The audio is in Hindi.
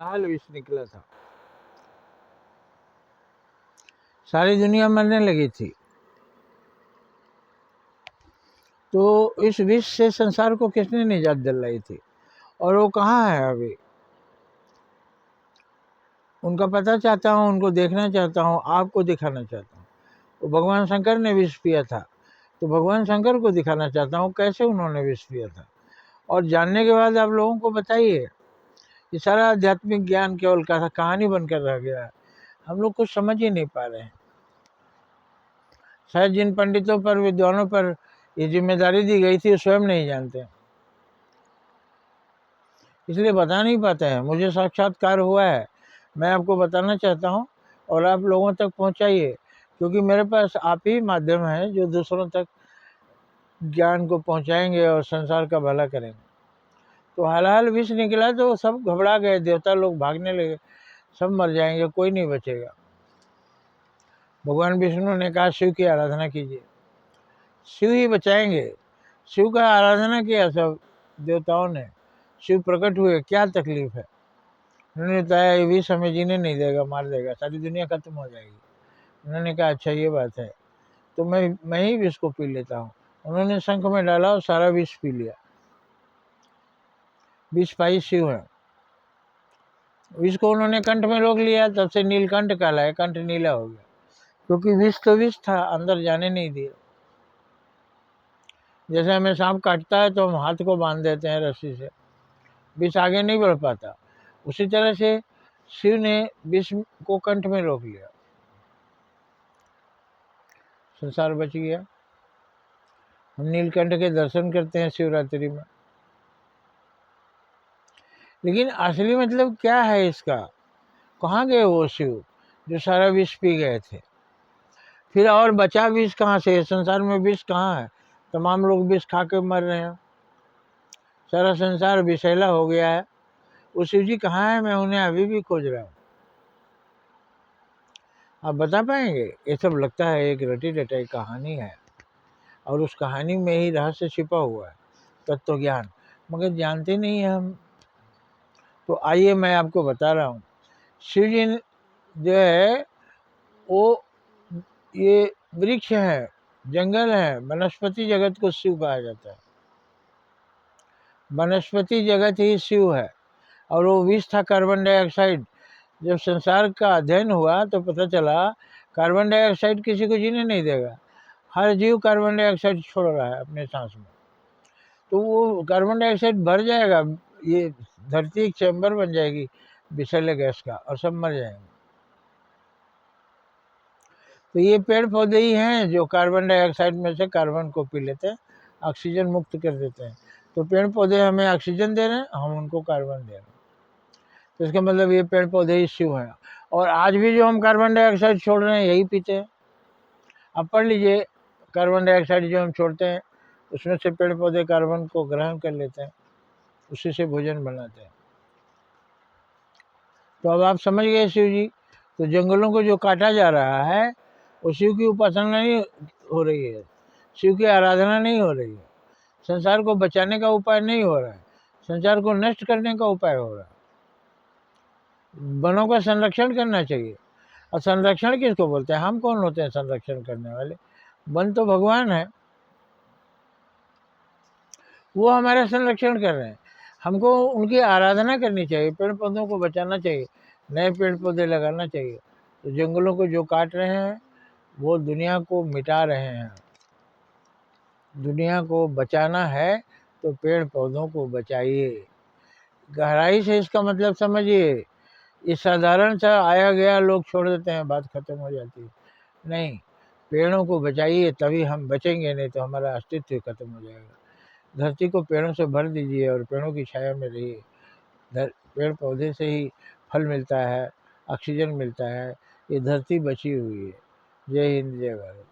हाल विष निकला था, सारी दुनिया मरने लगी थी। तो इस विष से संसार को किसने निजात दिलाई थी, और वो कहाँ है अभी? उनका पता चाहता हूँ, उनको देखना चाहता हूँ, आपको दिखाना चाहता हूँ। तो भगवान शंकर ने विष पिया था, तो भगवान शंकर को दिखाना चाहता हूँ कैसे उन्होंने विष पिया था। और जानने के बाद आप लोगों को बताइए, ये सारा आध्यात्मिक ज्ञान केवल कहानी बनकर रह गया है। हम लोग कुछ समझ ही नहीं पा रहे हैं। शायद जिन पंडितों पर, विद्वानों पर ये जिम्मेदारी दी गई थी, स्वयं नहीं जानते, इसलिए बता नहीं पाते हैं। मुझे साक्षात्कार हुआ है, मैं आपको बताना चाहता हूँ, और आप लोगों तक पहुँचाइए, क्योंकि मेरे पास आप ही माध्यम है जो दूसरों तक ज्ञान को पहुँचाएंगे और संसार का भला करेंगे। तो हाल हाल विष निकला तो सब घबरा गए, देवता लोग भागने लगे, सब मर जाएंगे, कोई नहीं बचेगा। भगवान विष्णु ने कहा शिव की आराधना कीजिए, शिव ही बचाएंगे। शिव का आराधना किया सब देवताओं ने, शिव प्रकट हुए, क्या तकलीफ है। उन्होंने बताया ये विष हमें जीने नहीं देगा, मार देगा, सारी दुनिया खत्म हो जाएगी। उन्होंने कहा अच्छा ये बात है, तो मैं ही विष को पी लेता हूँ। उन्होंने शंख में डाला और सारा विष पी लिया। विष पाई शिव है। विष को उन्होंने कंठ में रोक लिया, तब से नीलकंठ कहलाया, कंठ नीला हो गया, क्योंकि विष तो विष था, अंदर जाने नहीं दिया। जैसे हमें सांप काटता है तो हम हाथ को बांध देते हैं रस्सी से, विष आगे नहीं बढ़ पाता, उसी तरह से शिव ने विष को कंठ में रोक लिया, संसार बच गया। हम नीलकंठ के दर्शन करते हैं शिवरात्रि में, लेकिन असली मतलब क्या है इसका? कहाँ गए वो शिव जो सारा विष पी गए थे? फिर और बचा विष कहाँ से? संसार में विष कहाँ है? तमाम लोग विष खा के मर रहे हैं, सारा संसार विषैला हो गया है। वो शिव जी कहाँ है? मैं उन्हें अभी भी खोज रहा हूँ। आप बता पाएंगे? ये सब लगता है एक रटी रटाई कहानी है, और उस कहानी में ही रहस्य छिपा हुआ है, तत्व ज्ञान, मगर जानते नहीं है हम। तो आइए मैं आपको बता रहा हूँ। शिव जी जो है वो ये वृक्ष है, जंगल है, वनस्पति जगत को शिव कहा जाता है। वनस्पति जगत ही शिव है। और वो विष था कार्बन डाइऑक्साइड। जब संसार का अध्ययन हुआ तो पता चला कार्बन डाइऑक्साइड किसी को जीने नहीं देगा, हर जीव कार्बन डाइऑक्साइड छोड़ रहा है अपने सांस में। तो वो कार्बन डाइऑक्साइड भर जाएगा, ये धरती एक चैम्बर बन जाएगी विषैले गैस का, और सब मर जाएंगे। तो ये पेड़ पौधे ही हैं जो कार्बन डाइऑक्साइड में से कार्बन को पी लेते हैं, ऑक्सीजन मुक्त कर देते हैं। तो पेड़ पौधे हमें ऑक्सीजन दे रहे हैं, हम उनको कार्बन दे रहे हैं। तो इसका मतलब ये पेड़ पौधे ही शिव हैं। और आज भी जो हम कार्बन डाइऑक्साइड छोड़ रहे हैं यही पीते हैं। अब पढ़ लीजिए, कार्बन डाइऑक्साइड जो हम छोड़ते हैं उसमें से पेड़ पौधे कार्बन को ग्रहण कर लेते हैं, उसी से भोजन बनाते हैं। तो अब आप समझ गए शिव जी। तो जंगलों को जो काटा जा रहा है वो शिव की उपासना नहीं हो रही है, शिव की आराधना नहीं हो रही है, संसार को बचाने का उपाय नहीं हो रहा है, संसार को नष्ट करने का उपाय हो रहा है। वनों का संरक्षण करना चाहिए। और संरक्षण किसको बोलते हैं? हम कौन होते हैं संरक्षण करने वाले? वन तो भगवान है, वो हमारा संरक्षण कर रहे हैं। हमको उनकी आराधना करनी चाहिए, पेड़ पौधों को बचाना चाहिए, नए पेड़ पौधे लगाना चाहिए। तो जंगलों को जो काट रहे हैं वो दुनिया को मिटा रहे हैं। दुनिया को बचाना है तो पेड़ पौधों को बचाइए। गहराई से इसका मतलब समझिए। ये साधारण सा आया गया लोग छोड़ देते हैं, बात खत्म हो जाती है। नहीं, पेड़ों को बचाइए, तभी हम बचेंगे, नहीं तो हमारा अस्तित्व खत्म हो जाएगा। धरती को पेड़ों से भर दीजिए और पेड़ों की छाया में रहिए। पेड़ पौधे से ही फल मिलता है, ऑक्सीजन मिलता है, ये धरती बची हुई है। जय हिंद, जय भारत।